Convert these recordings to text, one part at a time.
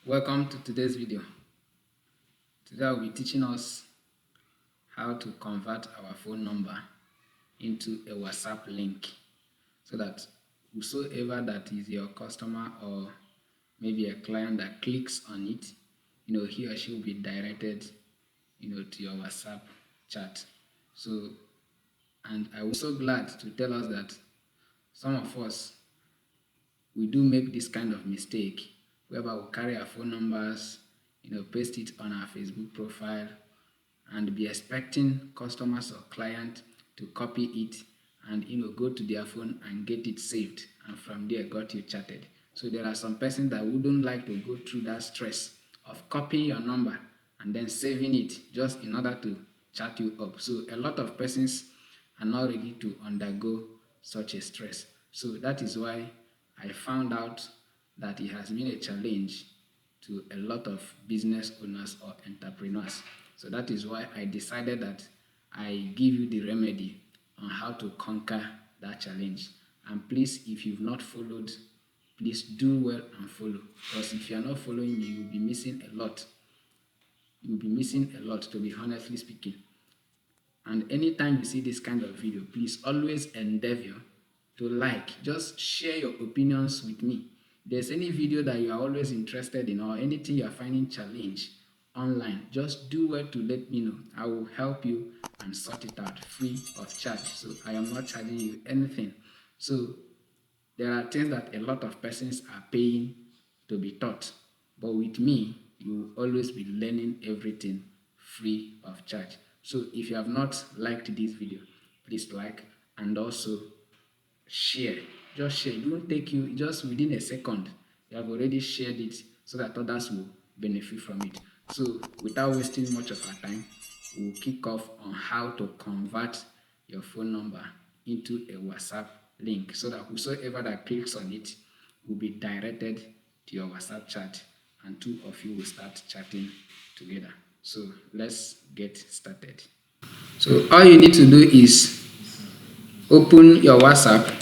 Welcome to today's video. Today I'll be teaching us how to convert our phone number into a WhatsApp link so that whosoever that is your customer or maybe a client that clicks on it, he or she will be directed, to your WhatsApp chat. So, and I was so glad to tell us that some of us, we do make this kind of mistake whereby we carry our phone numbers, paste it on our Facebook profile and be expecting customers or clients to copy it and go to their phone and get it saved, and from there got you chatted. So there are some persons that wouldn't like to go through that stress of copying your number and then saving it just in order to chat you up. So a lot of persons are not ready to undergo such a stress. So that is why I found out that it has been a challenge to a lot of business owners or entrepreneurs. So that is why I decided that I give you the remedy on how to conquer that challenge. And please, if you've not followed, please do well and follow, because if you are not following me, you'll be missing a lot. You'll be missing a lot, to be honestly speaking. And anytime you see this kind of video, please always endeavor to just share your opinions with me. If there's any video that you are always interested in or anything you are finding challenge online, just do well to let me know. I will help you and sort it out free of charge. So I am not charging you anything. So there are things that a lot of persons are paying to be taught, but with me, you will always be learning everything free of charge. So if you have not liked this video, please like and also share. Just share. It won't take you just within a second. You have already shared it so that others will benefit from it. So without wasting much of our time, we'll kick off on how to convert your phone number into a WhatsApp link so that whosoever that clicks on it will be directed to your WhatsApp chat and two of you will start chatting together. So let's get started. So all you need to do is open your WhatsApp.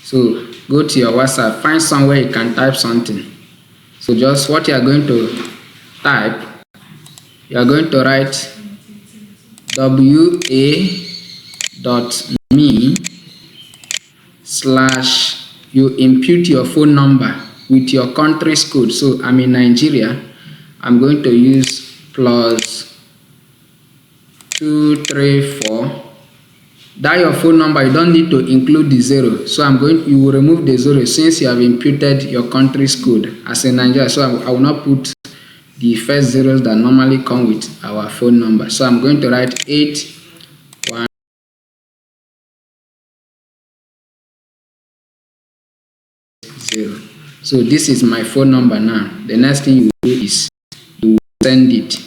So go to your WhatsApp, find somewhere you can type something. So just what you are going to type, you are going to write wa.me/ you impute your phone number with your country's code. So I'm in Nigeria. I'm going to use +234. That your phone number, you don't need to include the 0. So you will remove the 0 since you have imputed your country's code as a Nigeria. So I will not put the first zeros that normally come with our phone number. So I'm going to write 810. So this is my phone number now. The next thing you do is you send it.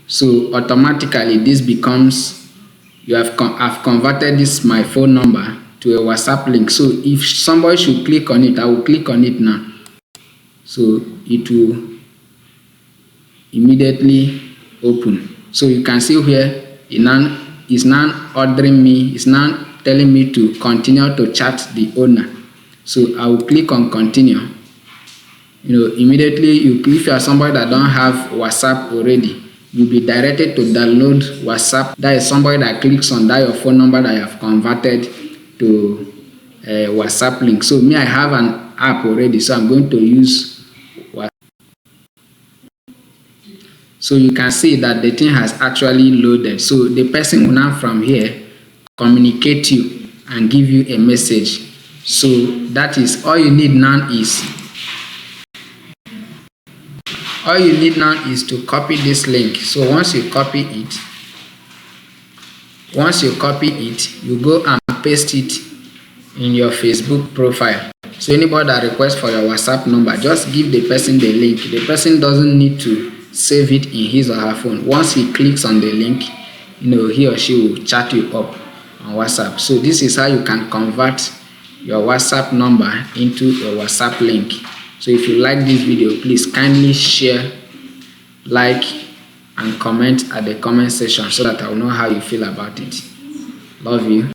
So automatically this becomes, I've converted this my phone number to a WhatsApp link. So if somebody should click on it, I will click on it now. So it will immediately open. So you can see here it's now ordering me, it's now telling me to continue to chat the owner. So I will click on continue. Immediately if you are somebody that don't have WhatsApp already, you'll be directed to download WhatsApp. That is somebody that clicks on that your phone number that you have converted to a WhatsApp link. So me, I have an app already, so I'm going to use WhatsApp. So you can see that the thing has actually loaded. So the person will now from here communicate you and give you a message. So that is all you need now is to copy this link. So once you copy it, you go and paste it in your Facebook profile. So anybody that requests for your WhatsApp number, just give the person the link. The person doesn't need to save it in his or her phone. Once he clicks on the link, he or she will chat you up on WhatsApp. So this is how you can convert your WhatsApp number into a WhatsApp link. So if you like this video, please kindly share, like and comment at the comment section so that I will know how you feel about it. Love you.